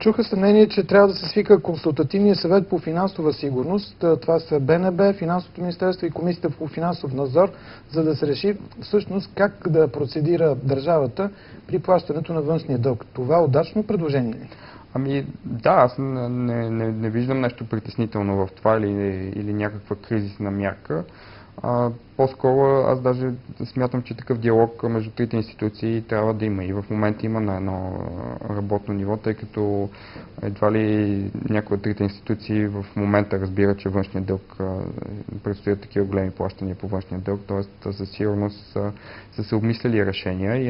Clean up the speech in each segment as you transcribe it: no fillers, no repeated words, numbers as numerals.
Чуха съмнение, че трябва да се свика консултативния съвет по финансова сигурност. Това са БНБ, Финансовото министерство и Комисията по финансов надзор, за да се реши всъщност как да процедира държавата при плащането на външния дълг. Това удачно предложение ли? Ами да, аз не виждам нещо притеснително в това или някаква кризисна мярка. По-скоро аз даже смятам, че такъв диалог между трите институции трябва да има и в момента има на едно работно ниво, тъй като едва ли някои от трите институции в момента разбира, че външният дълг предстоят такива големи плащания по външния дълг, т.е. със сигурност са се обмисляли решения и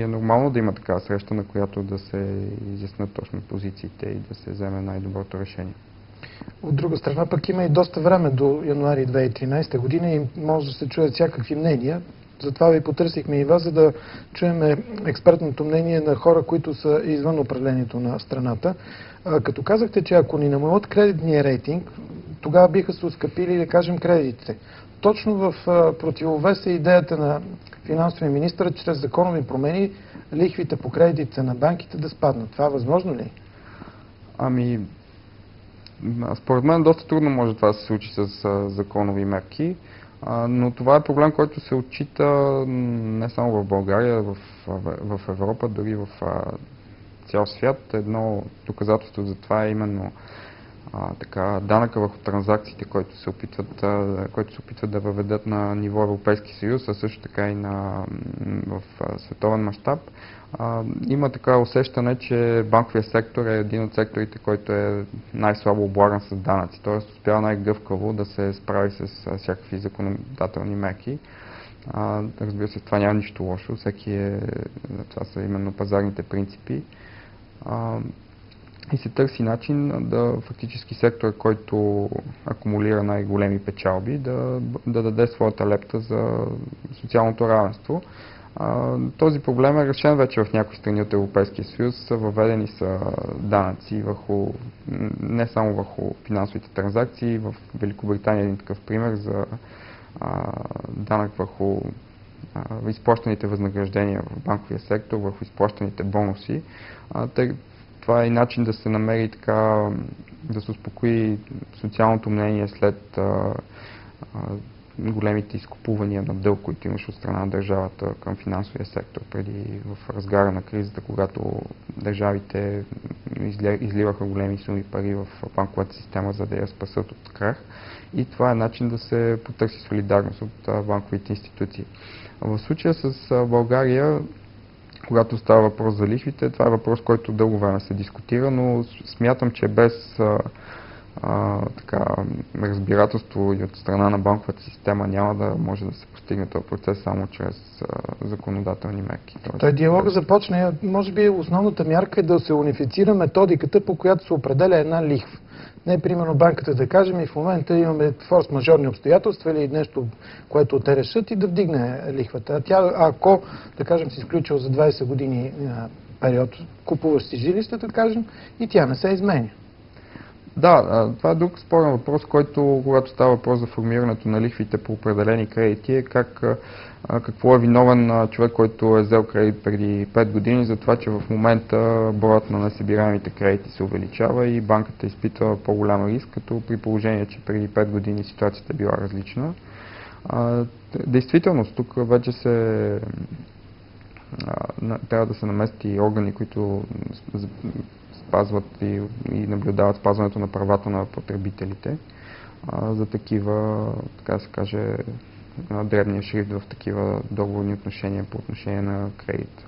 е нормално да има такава среща, на която да се изяснат точно позициите и да се вземе най-доброто решение. От друга страна пък има и доста време до януари 2013 година и може да се чуят всякакви мнения. Затова ви потърсихме и вас, за да чуем експертното мнение на хора, които са извън управлението на страната. Като казахте, че ако ни намалят кредитния рейтинг, тогава биха се оскъпили, да кажем, кредитите. Точно в противовес е идеята на финансовия министър, чрез законови промени, лихвите по кредитите на банките да спаднат. Това възможно ли? Ами, според мен доста трудно може това да се случи с законови мерки, но това е проблем, който се отчита не само в България, в Европа, дори в цял свят. Едно доказателство за това е именно данъка върху транзакциите, който се опитват да въведат на ниво Европейски съюз, а също така и в световен мащаб. Има така усещане, че банковия сектор е един от секторите, който е най-слабо облаган с данъци, т.е. успява най-гъвкаво да се справи с всякакви законодателни мерки. Разбира се, това няма нищо лошо, това са именно пазарните принципи. И се търси начин фактически сектор, който акумулира най-големи печалби, да даде своята лепта за социалното равенство. Този проблем е решен вече в някои страни от Европейския съюз. Въведени са данъци не само върху финансовите транзакции. В Великобритания е един такъв пример за данък върху изплащаните възнаграждения в банковия сектор, върху изплащаните бонуси. Това е и начин да се намери да се успокои социалното мнение след големите изкупувания на дълг, които имаш от страна на държавата към финансовия сектор преди в разгара на кризата, когато държавите изливаха големи суми пари в банковата система, за да я спасат от крах. И това е начин да се потърси солидарност от банковите институции. В случая с България, когато става въпрос за лихвите, това е въпрос, който дълго време се дискутира, но смятам, че без разбирателство и от страна на банковата система няма да може да се постигне този процес само чрез законодателни мерки. Той диалог започне, може би основната мярка е да се унифицира методиката, по която се определя една лихва. Не, примерно банката да кажем и в момента имаме форс-мажорни обстоятелства или нещо, което те решат и да вдигне лихвата. А тя, ако, да кажем, си изключил за 20 години период, купуваш си жилищата, да кажем, и тя не се изменя. Да, това е друг спорен въпрос, който, когато става въпрос за формирането на лихвите по определени кредити, е какво е виновен човек, който е взел кредит преди 5 години за това, че в момента броят на несъбираемите кредити се увеличава и банката изпитва по-голям риск, като при положение, че преди 5 години ситуацията е била различна. Действително, тук вече трябва да се намести органи, които спазват и наблюдават спазването на правата на потребителите за такива, така да се каже, дребния шрифт в такива договорни отношения по отношение на кредит.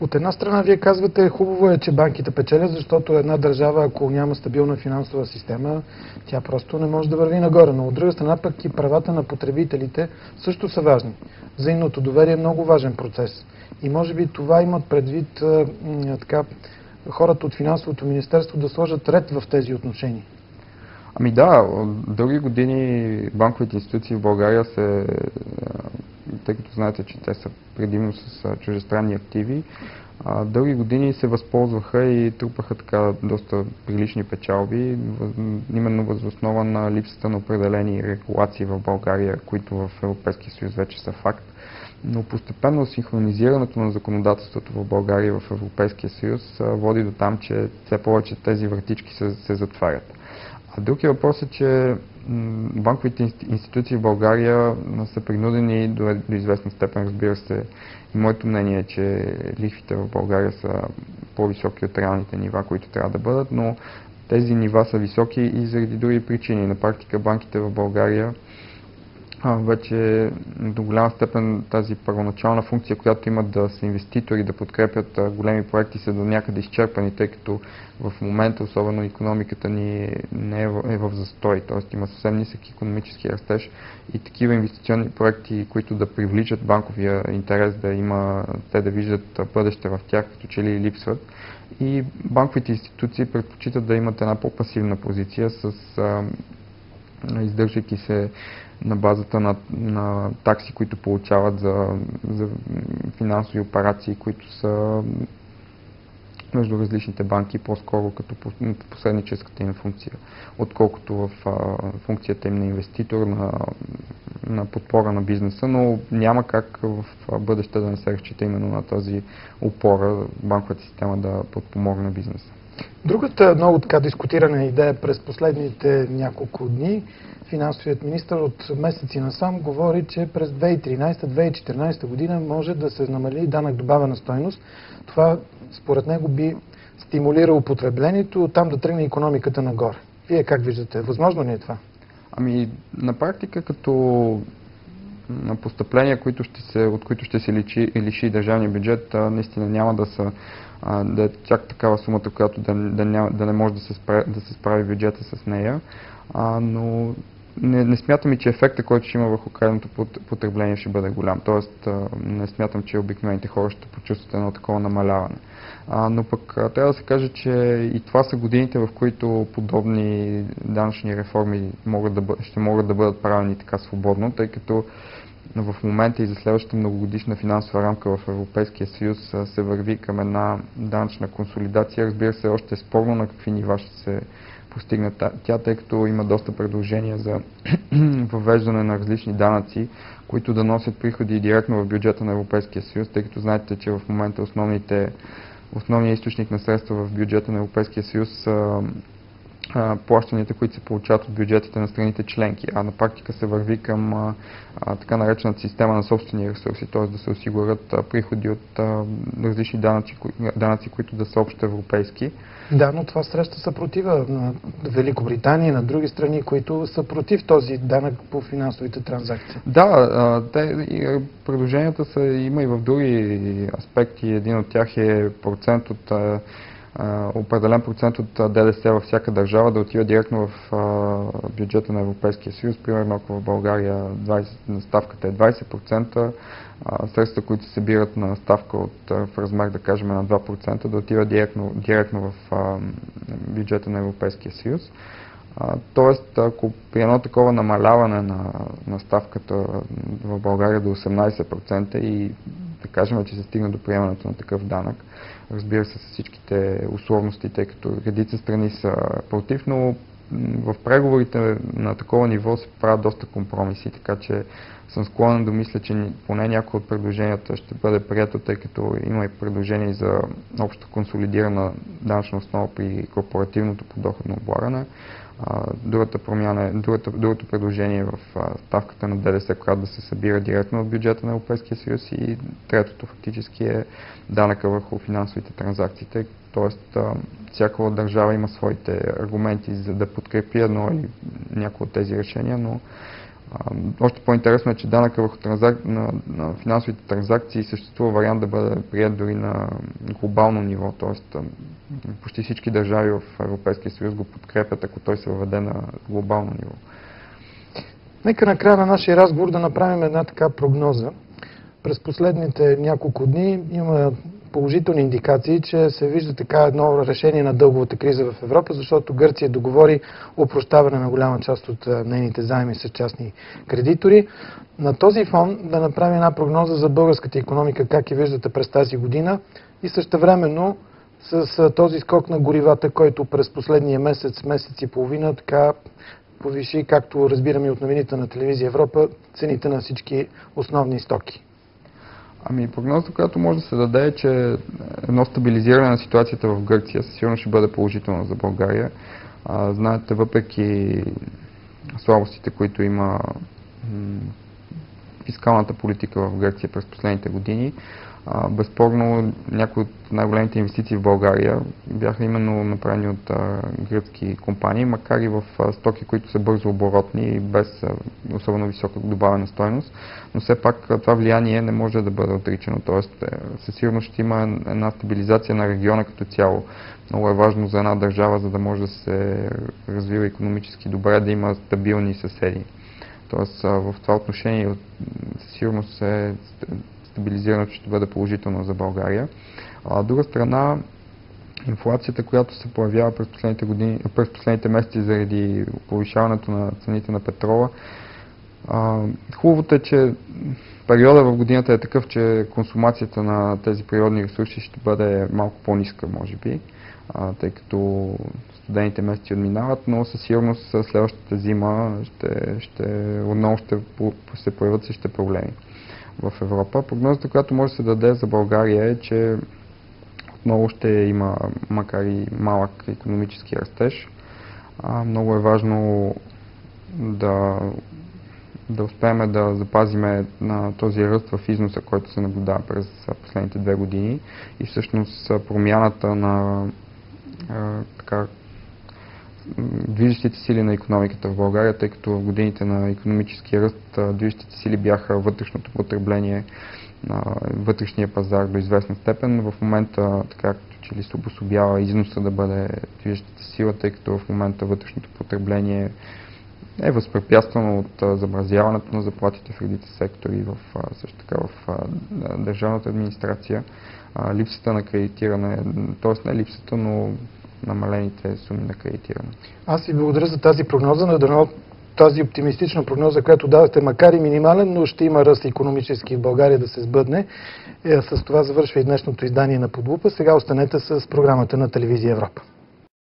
От една страна, вие казвате, хубаво е, че банките печелят, защото една държава, ако няма стабилна финансова система, тя просто не може да върви нагоре. Но от друга страна, пък и правата на потребителите също са важни. Взаимното доверие е много важен процес. И може би това имат предвид хората от финансовото министерство да сложат ред в тези отношения. Ами да, дълги години банковите институции в България тъй като знаете, че те са предимно с чуждестранни активи, дълги години се възползваха и трупаха така доста прилични печалби, именно въз основа на липсата на определени регулации в България, които в Европейския съюз вече са факт. но постепенно синхронизирането на законодателството в България и в Европейския съюз води до там, че все повече тези вратички се затварят. А другия въпрос е, че банковите институции в България са принудени до известна степен, разбира се, и моето мнение е, че лихвите в България са по-високи от реалните нива, които трябва да бъдат, но тези нива са високи и заради други причини. На практика банките в България вече до голяма степен тази първоначална функция, която имат да са инвеститори, да подкрепят големи проекти, са до някъде изчерпани, тъй като в момента, особено икономиката ни не е в застой, т.е. има съвсем нисък икономически растеж и такива инвестиционни проекти, които да привличат банковия интерес, те да виждат бъдеще в тях, като че ли липсват. И банковите институции предпочитат да имат една по-пасивна позиция, издържайки се на базата на такси, които получават за финансови операции, които са между различните банки, по-скоро като посредническата им функция, отколкото в функцията им на инвеститор, на подпора на бизнеса, но няма как в бъдеще да не се разчита именно на тази опора банковата система да подпомогне бизнеса. Другата много така дискутирана идея през последните няколко дни, финансовият министър от месеци насам говори, че през 2013-2014 година може да се намали данък добавена стойност. Това според него би стимулирало потреблението, там да тръгне икономиката нагоре. Вие как виждате? Възможно ли е това? Ами, на практика, като на постъпления, от които ще се лиши държавния бюджет, наистина няма да е чак такава сумата, която да не може да се справи бюджета с нея, но не смятам и, че ефекта, който ще има върху крайното потребление, ще бъде голям. Тоест, не смятам, че обикновените хора ще почувстват едно такова намаляване. Но пък трябва да се каже, че и това са годините, в които подобни данъчни реформи ще могат да бъдат правени така свободно, тъй като в момента и за следващата многогодишна финансова рамка в Европейския съюз се върви към една данъчна консолидация. Разбира се, още е спорно на какви нива ще се постигне тя, тъй като има доста предложения за въвеждане на различни данъци, които да носят приходи директно в бюджета на Европейския съюз, тъй като знаете, че в момента основният източник на средства в бюджета на Европейския съюз са плащанията, които се получават от бюджетите на страните членки, а на практика се върви към така наречената система на собствени ресурси, т.е. да се осигурят приходи от различни данъци, които да са общо европейски. Да, но това среща съпротива на Великобритания и на други страни, които са против този данък по финансовите транзакции. Да, предложенията има и в други аспекти. Един от тях е определен процент от ДДС във всяка държава да отива директно в бюджета на Европейския съюз. Примерно, ако в България ставката е 20%, средства, които се събират на ставка в размер, да кажем, на 2%, да отива директно в бюджета на Европейския съюз. Тоест, ако при едно такова намаляване на ставката в България до 18% и да кажем, че се стигне до приемането на такъв данък, разбира се, с всичките условности, тъй като редица страни са против, но в преговорите на такова ниво се правят доста компромиси, така че съм склонен да мисля, че поне някои от предложенията ще бъде прието, тъй като има и предложения за общо консолидирана данъчна основа при корпоративното подоходно облагане. Другото предложение е в ставката на ДДС, която да се събира директно от бюджета на Европейския съюз, и третото фактически е данъка върху финансовите транзакции. Тоест, всяка от държава има своите аргументи за да подкрепи едно или някои от тези решения, но още по-интересно е, че данъка върху на финансовите транзакции съществува вариант да бъде прият дори на глобално ниво, т.е. почти всички държави в Европейския съюз го подкрепят, ако той се въведе на глобално ниво. Нека накрая на нашия разговор да направим една така прогноза. През последните няколко дни има положителни индикации, че се вижда така едно решение на дълговата криза в Европа, защото Гърция договори опрощаване на голяма част от нейните заеми с частни кредитори. На този фон да направим една прогноза за българската икономика, как я виждате през тази година, и същевременно с този скок на горивата, който през последния месец и половина така повиши, както разбираме от новините на телевизия Европа, цените на всички основни стоки. Ами прогнозата, която може да се даде, е, че едно стабилизиране на ситуацията в Гърция със сигурно ще бъде положително за България. Знаете, въпреки слабостите, които има фискалната политика в Гърция през последните години, безспорно някои от най-големите инвестиции в България бяха именно направени от гръцки компании, макар и в стоки, които са бързо оборотни и без особено висока добавена стойност, но все пак това влияние не може да бъде отричано, т.е. със сигурност ще има една стабилизация на региона като цяло. Много е важно за една държава, за да може да се развива икономически добре, да има стабилни съседи. Тоест в това отношение със сигурност стабилизирането ще бъде положително за България. От друга страна, инфлацията, която се появява през последните месеци заради повишаването на цените на петрола, хубавото е, че периода в годината е такъв, че консумацията на тези природни ресурси ще бъде малко по-ниска, може би, тъй като студените месеци отминават, но със сигурност следващата зима отново ще се появят същите проблеми в Европа. Прогнозата, която може да се даде за България е, че отново ще има, макар и малък икономически растеж. Много е важно да успеем да запазиме на този ръст в износа, който се наблюдава през последните 2 години и всъщност промяната на движещите сили на икономиката в България, тъй като в годините на икономически ръст движещите сили бяха вътрешното потребление на вътрешния пазар до известна степен. В момента като че ли се обособява износа да бъде движещата сила, тъй като в момента вътрешното потребление е възпрепятствано от замразяването на заплатите в редица сектори, също така в държавната администрация, липсата на кредитиране, т.е. не липсата, но намалените суми на кредитиране. Аз ви благодаря за тази прогноза, но тази оптимистична прогноза, която дадете, макар и минимален, но ще има ръст икономически в България да се сбъдне. С това завършва и днешното издание на Под лупа. Сега останете с програмата на телевизия Европа.